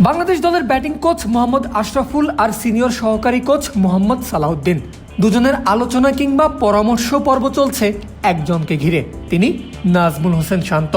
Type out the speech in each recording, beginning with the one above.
বাংলাদেশ দলের batting coach Mohammad Ashraful আর senior সহকারী coach Mohammad Salauddin দুজনের আলোচনা কিংবা পরামর্শ পর্ব চলছে একজনকে ঘিরে, তিনি নাজমুল হোসেন শান্ত।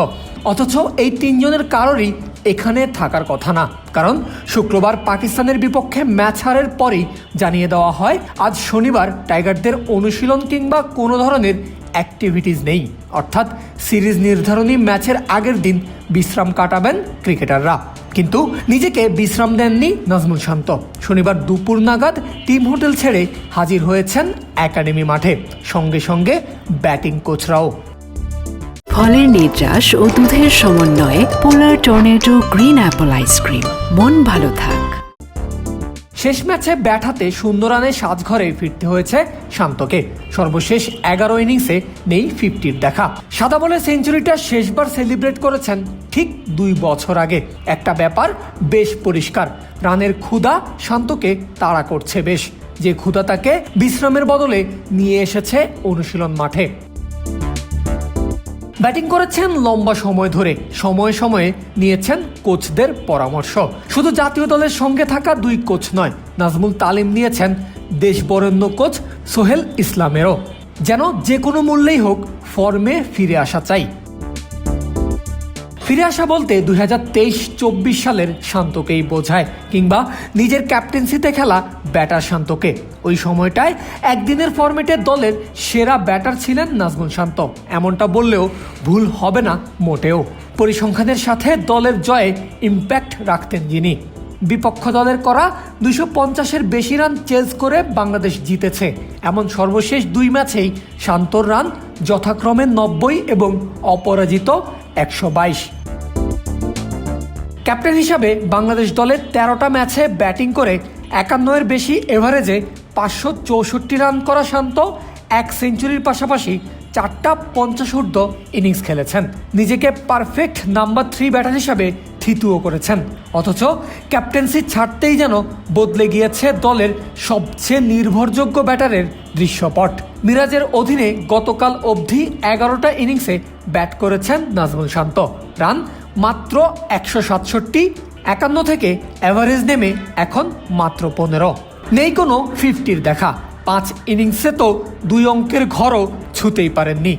অথচ এই তিনজনের কারোরই এখানে থাকার কথা না, কারণ শুক্রবার পাকিস্তানের বিপক্ষে ম্যাচ হারের পরই জানিয়ে দেওয়া হয় আজ শনিবার টাইগারদের অনুশীলন কিংবা কোনো ধরনের অ্যাক্টিভিটিস নেই, অর্থাৎ সিরিজ নির্ধারণী ম্যাচের আগের দিন বিশ্রাম কাটাবেন ক্রিকেটাররা। কিন্তু নিজেকে বিশ্রাম দেননি নাজমুল শান্ত। শনিবার দুপুর নাগাদ টিম হোটেল ছেড়ে হাজির হয়েছেন একাডেমি মাঠে, সঙ্গে সঙ্গে ব্যাটিং কোচরাও। ফলের নির্যাস ও দুধের সমন্বয়ে পোলার টর্নেডো গ্রিন অ্যাপল আইসক্রিম, মন ভালো থাক। শেষ ম্যাচে ব্যাট হাতে সুন্দর রানে সাজঘরে ফিরতে হয়েছে শান্তকে। সর্বশেষ 11 ইনিংসে নেই 50-র দেখা। সাদা বলে সেঞ্চুরিটা শেষবার সেলিব্রেট করেছেন ঠিক 2 বছর আগে। একটা ব্যাপার বেশ পরিষ্কার, রানের ক্ষুধা শান্তকে তাড়া করছে বেশ, যে ক্ষুধা তাকে বিশ্রামের বদলে নিয়ে এসেছে অনুশীলন মাঠে। ব্যাটিং করেছেন লম্বা সময় ধরে, সময়ে সময়ে নিয়েছেন কোচদের পরামর্শ। শুধু জাতীয় দলের সঙ্গে থাকা 2 কোচ নয়, নাজমুল তালিম নিয়েছেন দেশ বরেণ্য কোচ সোহেল ইসলামেরও। যেন যে কোনো মূল্যেই হোক ফর্মে ফিরে আসা চাই। ফিরে আসা বলতে 2023-24 সালের শান্তকেই বোঝায়, কিংবা নিজের ক্যাপ্টেন্সিতে খেলা ব্যাটার শান্তকে। ওই সময়টায় একদিনের ফরম্যাটে দলের সেরা ব্যাটার ছিলেন নাজমুল শান্ত, এমনটা বললেও ভুল হবে না মোটেও। পরিসংখ্যানের সাথে দলের জয়ে ইম্প্যাক্ট রাখতেন যিনি। বিপক্ষ দলের করা 250-এর বেশি রান চেজ করে বাংলাদেশ জিতেছে, এমন সর্বশেষ 2 ম্যাচেই শান্তর রান যথাক্রমে 90 এবং অপরাজিত 122। ক্যাপ্টেন হিসাবে বাংলাদেশ দলের 13টা ম্যাচে ব্যাটিং করে 51-এর বেশি এভারেজে 564 রান করা শান্ত 1 সেঞ্চুরির পাশাপাশি 4টা 50 ইনিংস খেলেছেন। নিজেকে পারফেক্ট নাম্বার 3 ব্যাটার হিসাবে থিতুও করেছেন। অথচ ক্যাপ্টেন্সি ছাড়তেই যেন বদলে গিয়েছে দলের সবচেয়ে নির্ভরযোগ্য ব্যাটারের দৃশ্যপট। মিরাজের অধীনে গতকাল অবধি 11টা ইনিংসে ব্যাট করেছেন নাজমুল শান্ত। রান মাত্র 167, 51 থেকে অ্যাভারেজ নেমে এখন মাত্র 15। নেই কোনো 50-র দেখা। 5 ইনিংসে তো 2 অঙ্কের ঘরও ছুঁতেই পারেননি।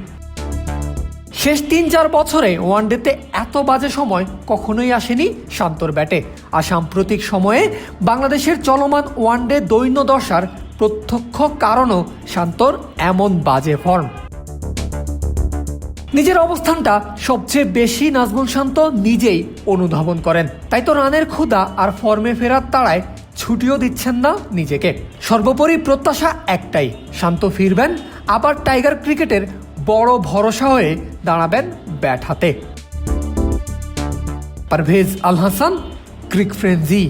শেষ 3-4 বছরে ওয়ানডেতে এত বাজে সময় কখনোই আসেনি শান্তর ব্যাটে। আর সাম্প্রতিক সময়ে বাংলাদেশের চলমান ওয়ানডে দৈন্যদশার প্রত্যক্ষ কারণও শান্তর এমন বাজে ফর্ম। নিজের অবস্থানটা সবচেয়ে বেশি নাজমুল শান্ত নিজেই অনুধাবন করেন, তাই তো রানের ক্ষুধা আর ফর্মে ফেরার তাড়ায় ছুটিও দিচ্ছেন না নিজেকে। সর্বোপরি প্রত্যাশা একটাই, শান্ত ফিরবেন, আবার টাইগার ক্রিকেটের বড় ভরসা হয়ে দাঁড়াবেন ব্যাট হাতে। পারভেজ আল হাসান, ক্রিক ফ্রেন্জি।